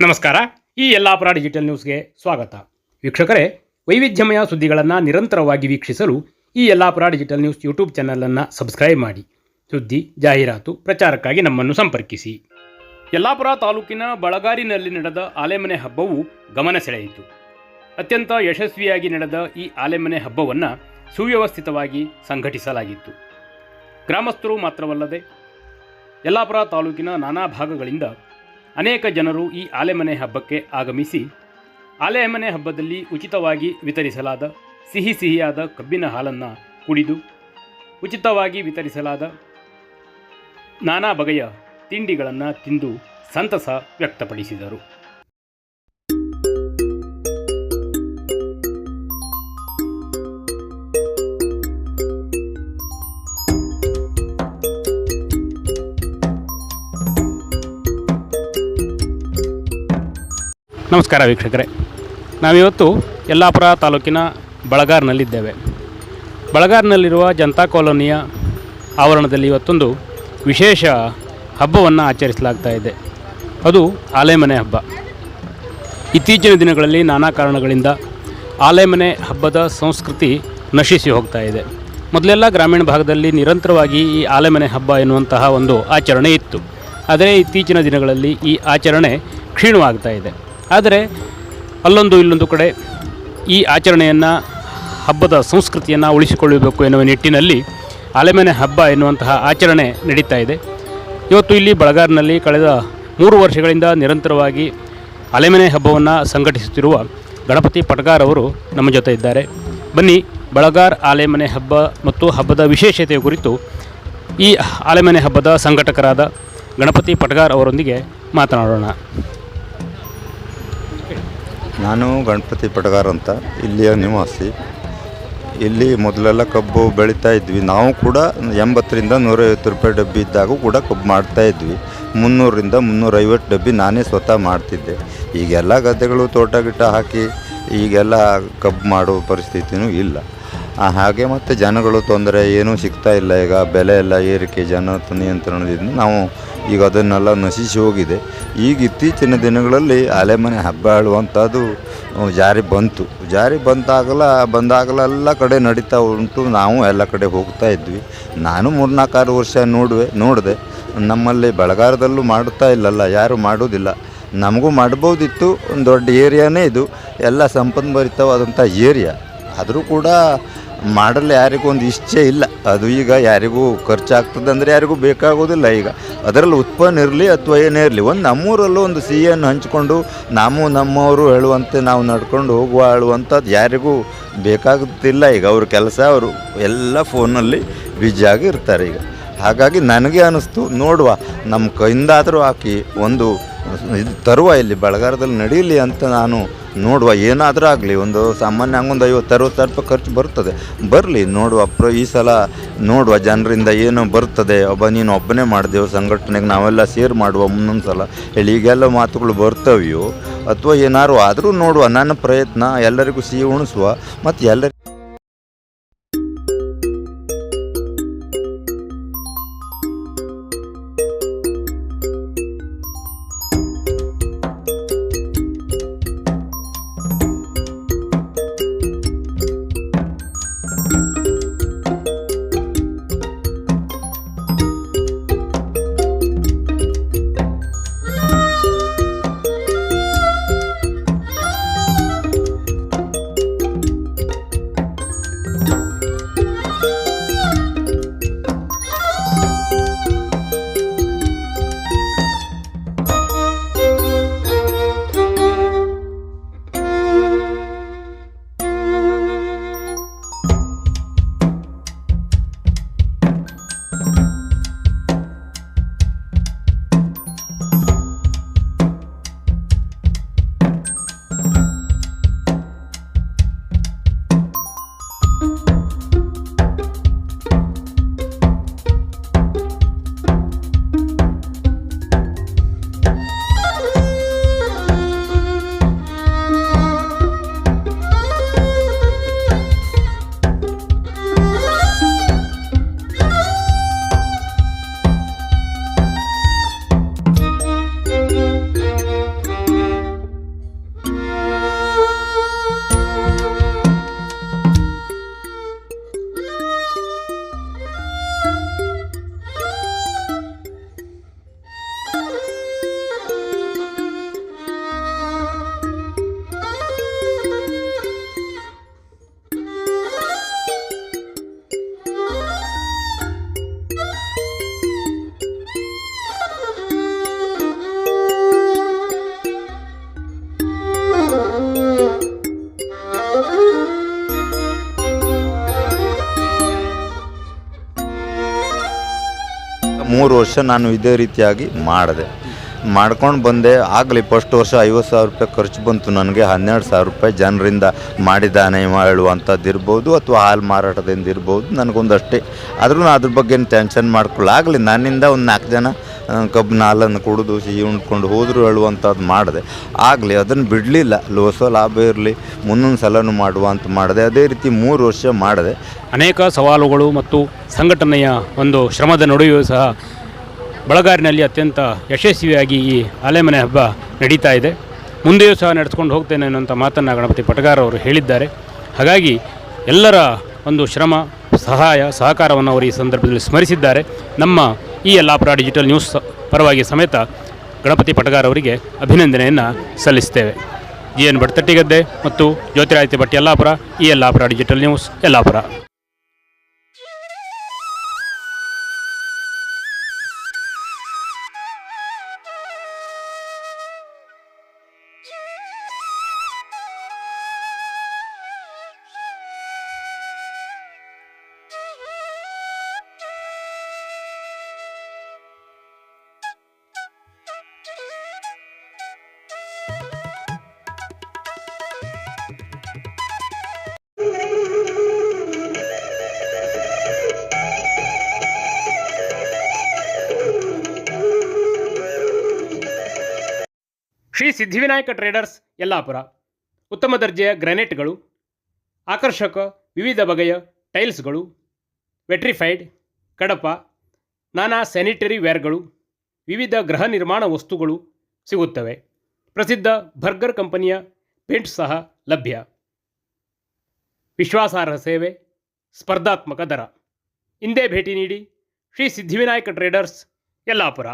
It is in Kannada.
ನಮಸ್ಕಾರ. ಈ ಯಲ್ಲಾಪುರ ಡಿಜಿಟಲ್ ನ್ಯೂಸ್ಗೆ ಸ್ವಾಗತ. ವೀಕ್ಷಕರೇ, ವೈವಿಧ್ಯಮಯ ಸುದ್ದಿಗಳನ್ನು ನಿರಂತರವಾಗಿ ವೀಕ್ಷಿಸಲು ಈ ಯಲ್ಲಾಪುರ ಡಿಜಿಟಲ್ ನ್ಯೂಸ್ ಯೂಟ್ಯೂಬ್ ಚಾನಲನ್ನು ಸಬ್ಸ್ಕ್ರೈಬ್ ಮಾಡಿ. ಸುದ್ದಿ, ಜಾಹೀರಾತು, ಪ್ರಚಾರಕ್ಕಾಗಿ ನಮ್ಮನ್ನು ಸಂಪರ್ಕಿಸಿ. ಯಲ್ಲಾಪುರ ತಾಲೂಕಿನ ಬಳಗಾರಿನಲ್ಲಿ ನಡೆದ ಆಲೆಮನೆ ಹಬ್ಬವು ಗಮನ ಸೆಳೆಯಿತು. ಅತ್ಯಂತ ಯಶಸ್ವಿಯಾಗಿ ನಡೆದ ಈ ಆಲೆಮನೆ ಹಬ್ಬವನ್ನು ಸುವ್ಯವಸ್ಥಿತವಾಗಿ ಸಂಘಟಿಸಲಾಗಿತ್ತು. ಗ್ರಾಮಸ್ಥರು ಮಾತ್ರವಲ್ಲದೆ ಯಲ್ಲಾಪುರ ತಾಲೂಕಿನ ನಾನಾ ಭಾಗಗಳಿಂದ ಅನೇಕ ಜನರು ಈ ಆಲೆಮನೆ ಹಬ್ಬಕ್ಕೆ ಆಗಮಿಸಿ ಆಲೆಮನೆ ಹಬ್ಬದಲ್ಲಿ ಉಚಿತವಾಗಿ ವಿತರಿಸಲಾದ ಸಿಹಿಯಾದ ಕಬ್ಬಿನ ಹಾಲನ್ನು ಕುಡಿದು ಉಚಿತವಾಗಿ ವಿತರಿಸಲಾದ ನಾನಾ ಬಗೆಯ ತಿಂಡಿಗಳನ್ನು ತಿಂದು ಸಂತಸ ವ್ಯಕ್ತಪಡಿಸಿದರು. ನಮಸ್ಕಾರ ವೀಕ್ಷಕರೇ, ನಾವಿವತ್ತು ಯಲ್ಲಾಪುರ ತಾಲೂಕಿನ ಬಳಗಾರ್ನಲ್ಲಿದ್ದೇವೆ. ಬಳಗಾರ್ನಲ್ಲಿರುವ ಜನತಾ ಕಾಲೋನಿಯ ಆವರಣದಲ್ಲಿ ಇವತ್ತೊಂದು ವಿಶೇಷ ಹಬ್ಬವನ್ನು ಆಚರಿಸಲಾಗ್ತಾ ಇದೆ. ಅದು ಆಲೆಮನೆ ಹಬ್ಬ. ಇತ್ತೀಚಿನ ದಿನಗಳಲ್ಲಿ ನಾನಾ ಕಾರಣಗಳಿಂದ ಆಲೆಮನೆ ಹಬ್ಬದ ಸಂಸ್ಕೃತಿ ನಶಿಸಿ ಹೋಗ್ತಾ ಇದೆ. ಮೊದಲೆಲ್ಲ ಗ್ರಾಮೀಣ ಭಾಗದಲ್ಲಿ ನಿರಂತರವಾಗಿ ಈ ಆಲೆಮನೆ ಹಬ್ಬ ಎನ್ನುವಂತಹ ಒಂದು ಆಚರಣೆ ಇತ್ತು. ಆದರೆ ಇತ್ತೀಚಿನ ದಿನಗಳಲ್ಲಿ ಈ ಆಚರಣೆ ಕ್ಷೀಣವಾಗ್ತಾ ಇದೆ. ಆದರೆ ಅಲ್ಲೊಂದು ಇಲ್ಲೊಂದು ಕಡೆ ಈ ಆಚರಣೆಯನ್ನು, ಹಬ್ಬದ ಸಂಸ್ಕೃತಿಯನ್ನು ಉಳಿಸಿಕೊಳ್ಳಬೇಕು ಎನ್ನುವ ನಿಟ್ಟಿನಲ್ಲಿ ಆಲೆಮನೆ ಹಬ್ಬ ಎನ್ನುವಂತಹ ಆಚರಣೆ ನಡೀತಾ ಇದೆ. ಇವತ್ತು ಇಲ್ಲಿ ಬಳಗಾರ್ನಲ್ಲಿ ಕಳೆದ 3 ವರ್ಷಗಳಿಂದ ನಿರಂತರವಾಗಿ ಆಲೆಮನೆ ಹಬ್ಬವನ್ನು ಸಂಘಟಿಸುತ್ತಿರುವ ಗಣಪತಿ ಪಟಗಾರ್ ಅವರು ನಮ್ಮ ಜೊತೆ ಇದ್ದಾರೆ. ಬನ್ನಿ, ಬಳಗಾರ್ ಆಲೆಮನೆ ಹಬ್ಬ ಮತ್ತು ಹಬ್ಬದ ವಿಶೇಷತೆಯ ಕುರಿತು ಈ ಆಲೆಮನೆ ಹಬ್ಬದ ಸಂಘಟಕರಾದ ಗಣಪತಿ ಪಟಗಾರ್ ಅವರೊಂದಿಗೆ ಮಾತನಾಡೋಣ. ನಾನು ಗಣಪತಿ ಪಟಗಾರ್ ಅಂತ, ಇಲ್ಲಿಯ ನಿವಾಸಿ. ಇಲ್ಲಿ ಮೊದಲೆಲ್ಲ ಕಬ್ಬು ಬೆಳೀತಾ ಇದ್ವಿ. ನಾವು ಕೂಡ 80ರಿಂದ 150 ರೂಪಾಯಿ ಡಬ್ಬಿ ಇದ್ದಾಗ ಕೂಡ ಕಬ್ಬು ಮಾಡ್ತಾಯಿದ್ವಿ. 300ರಿಂದ 350 ಡಬ್ಬಿ ನಾನೇ ಸ್ವತಃ ಮಾಡ್ತಿದ್ದೆ. ಈಗೆಲ್ಲ ಗದ್ದೆಗಳು ತೋಟ ಗಿಟ ಹಾಕಿ ಈಗೆಲ್ಲ ಕಬ್ಬು ಮಾಡೋ ಪರಿಸ್ಥಿತಿನೂ ಇಲ್ಲ. ಹಾಗೆ ಮತ್ತು ಜನಗಳು ತೊಂದರೆ ಏನೂ ಸಿಗ್ತಾ ಇಲ್ಲ. ಈಗ ಬೆಲೆ ಎಲ್ಲ ಏರಿಕೆ, ಜನ ನಿಯಂತ್ರಣದಿಂದ ನಾವು ಈಗ ಅದನ್ನೆಲ್ಲ ನಶಿಸಿ ಹೋಗಿದೆ. ಈಗ ಇತ್ತೀಚಿನ ದಿನಗಳಲ್ಲಿ ಆಲೆಮನೆ ಹಬ್ಬ ಹೇಳುವಂಥದ್ದು ಜಾರಿ ಬಂದಾಗಲೆಲ್ಲ ಕಡೆ ನಡೀತಾ ಉಂಟು. ನಾವು ಎಲ್ಲ ಕಡೆ ಹೋಗ್ತಾ ಇದ್ವಿ. ನಾನು 3-4 ವರ್ಷ ನೋಡಿದೆ. ನಮ್ಮಲ್ಲಿ ಬಳಗಾರದಲ್ಲೂ ಮಾಡ್ತಾ ಇಲ್ಲಲ್ಲ, ಯಾರೂ ಮಾಡೋದಿಲ್ಲ. ನಮಗೂ ಮಾಡ್ಬೋದಿತ್ತು. ಒಂದು ದೊಡ್ಡ ಏರಿಯಾನೇ ಇದು, ಎಲ್ಲ ಸಂಪನ್ಭರಿತವಾದಂಥ ಏರಿಯಾ. ಆದರೂ ಕೂಡ ಮಾಡಲು ಯಾರಿಗೂ ಒಂದು ಇಚ್ಛೆ ಇಲ್ಲ. ಅದು ಈಗ ಯಾರಿಗೂ ಖರ್ಚಾಗ್ತದೆ ಅಂದರೆ ಯಾರಿಗೂ ಬೇಕಾಗೋದಿಲ್ಲ. ಈಗ ಅದರಲ್ಲಿ ಉತ್ಪನ್ನ ಇರಲಿ ಅಥವಾ ಏನೇ ಇರಲಿ, ಒಂದು ನಮ್ಮೂರಲ್ಲೂ ಒಂದು ಸಿಹಿಯನ್ನು ಹಂಚ್ಕೊಂಡು ನಮ್ಮವರು ಹೇಳುವಂತೆ ನಾವು ನಡ್ಕೊಂಡು ಹೇಳುವಂಥದ್ದು ಯಾರಿಗೂ ಬೇಕಾಗುತ್ತಿಲ್ಲ. ಈಗ ಅವ್ರ ಕೆಲಸ, ಅವರು ಎಲ್ಲ ಫೋನಲ್ಲಿ ಬ್ಯುಸಿಯಾಗಿ ಇರ್ತಾರೆ ಈಗ. ಹಾಗಾಗಿ ನನಗೆ ಅನ್ನಿಸ್ತು, ನೋಡುವ ನಮ್ಮ ಕೈಯಿಂದಾದರೂ ಹಾಕಿ ಒಂದು ಇದು ತರುವ, ಇಲ್ಲಿ ಬಳಗಾರದಲ್ಲಿ ನಡೀಲಿ ಅಂತ ನಾನು ನೋಡುವ. ಏನಾದರೂ ಆಗಲಿ, ಒಂದು ಸಾಮಾನ್ಯ ಹಂಗೊಂದು 50-60 ರೂಪಾಯಿ ಖರ್ಚು ಬರಲಿ ನೋಡುವ. ಈ ಸಲ ನೋಡುವ ಜನರಿಂದ ಏನು ಬರ್ತದೆ. ನೀನು ಒಬ್ಬನೇ ಮಾಡಿದೆವು ಸಂಘಟನೆಗೆ, ನಾವೆಲ್ಲ ಸೇರ್ ಮಾಡುವ ಮುಂದೊಂದು ಸಲ ಹೇಳಿ ಈಗೆಲ್ಲ ಮಾತುಗಳು ಬರ್ತವೆಯೋ ಅಥವಾ ಏನಾದ್ರು ಆದರೂ ನೋಡುವ. ನನ್ನ ಪ್ರಯತ್ನ ಎಲ್ಲರಿಗೂ ಸಿಹಿ ಉಣಿಸುವ ಮತ್ತು ಎಲ್ಲರಿಗೂ 3 ವರ್ಷ ನಾನು ಇದೇ ರೀತಿಯಾಗಿ ಮಾಡಿದೆ, ಮಾಡ್ಕೊಂಡು ಬಂದೆ. ಆಗಲಿ ಫಸ್ಟ್ ವರ್ಷ 50,000 ರೂಪಾಯಿ ಖರ್ಚು ಬಂತು ನನಗೆ. 12,000 ರೂಪಾಯಿ ಜನರಿಂದ ಮಾಡಿದಾನೆ ಹೇಳುವಂಥದ್ದು ಇರ್ಬೋದು, ಅಥವಾ ಹಾಲು ಮಾರಾಟದಿಂದ ಇರ್ಬೋದು, ನನಗೊಂದಷ್ಟೇ. ಆದ್ರೂ ಅದ್ರ ಬಗ್ಗೆ ಏನು ಟೆನ್ಷನ್ ಮಾಡ್ಕೊಳ್ಳಾಗಲಿ. ನನ್ನಿಂದ ಒಂದು 4 ಜನ ಕಬ್ಬಿನ ಹಾಲನ್ನು ಕುಡಿದು ಸಿಹಿ ಉಂಡ್ಕೊಂಡು ಹೋದರೂ ಹೇಳುವಂಥದ್ದು ಮಾಡಿದೆ. ಆಗಲಿ, ಅದನ್ನು ಬಿಡಲಿಲ್ಲ. ಹೊಸ ಲಾಭ ಇರಲಿ, ಮುಂದೊಂದು ಸಲನೂ ಮಾಡುವಂತ ಮಾಡಿದೆ. ಅದೇ ರೀತಿ 3 ವರ್ಷ ಮಾಡಿದೆ. ಅನೇಕ ಸವಾಲುಗಳು ಮತ್ತು ಸಂಘಟನೆಯ ಒಂದು ಶ್ರಮದ ನಡುವೆಯೂ ಸಹ ಬಳಗಾರಿನಲ್ಲಿ ಅತ್ಯಂತ ಯಶಸ್ವಿಯಾಗಿ ಈ ಆಲೆಮನೆ ಹಬ್ಬ ನಡೀತಾ ಇದೆ. ಮುಂದೆಯೂ ಸಹ ನಡೆಸ್ಕೊಂಡು ಹೋಗ್ತೇನೆ ಅನ್ನುವಂಥ ಮಾತನ್ನು ಗಣಪತಿ ಪಟಗಾರ್ ಅವರು ಹೇಳಿದ್ದಾರೆ. ಹಾಗಾಗಿ ಎಲ್ಲರ ಒಂದು ಶ್ರಮ, ಸಹಾಯ, ಸಹಕಾರವನ್ನು ಅವರು ಈ ಸಂದರ್ಭದಲ್ಲಿ ಸ್ಮರಿಸಿದ್ದಾರೆ. ನಮ್ಮ ಈ ಯಲ್ಲಾಪುರ ಡಿಜಿಟಲ್ ನ್ಯೂಸ್ ಪರವಾಗಿ ಸಮೇತ ಗಣಪತಿ ಪಟಗಾರ್ ಅವರಿಗೆ ಅಭಿನಂದನೆಯನ್ನು ಸಲ್ಲಿಸ್ತೇವೆ. ಜಿ ಎನ್ ಬಡ್ತಟ್ಟಿಗದ್ದೆ ಮತ್ತು ಜ್ಯೋತಿರಾದಿತ್ಯ ಭಟ್ ಯಲ್ಲಾಪುರ, ಈ Yellapur digital news Yellapur. Shri Siddhivinayaka traders Yellapur ಉತ್ತಮ ದರ್ಜೆಯ ಗ್ರಾನೈಟ್ಗಳು, ಆಕರ್ಷಕ ವಿವಿಧ ಬಗೆಯ ಟೈಲ್ಸ್ಗಳು, ವೆಟ್ರಿಫೈಡ್, ಕಡಪ, ನಾನಾ ಸ್ಯಾನಿಟರಿ ವೇರ್ಗಳು, ವಿವಿಧ ಗೃಹ ನಿರ್ಮಾಣ ವಸ್ತುಗಳು ಸಿಗುತ್ತವೆ. ಪ್ರಸಿದ್ಧ ಬರ್ಗರ್ ಕಂಪನಿಯ ಪೇಂಟ್ ಸಹ ಲಭ್ಯ. ವಿಶ್ವಾಸಾರ್ಹ ಸೇವೆ, ಸ್ಪರ್ಧಾತ್ಮಕ ದರ. ಇಂದೇ ಭೇಟಿ ನೀಡಿ ಶ್ರೀ ಸಿದ್ಧಿವಿನಾಯಕ ಟ್ರೇಡರ್ಸ್ ಯಲ್ಲಾಪುರ.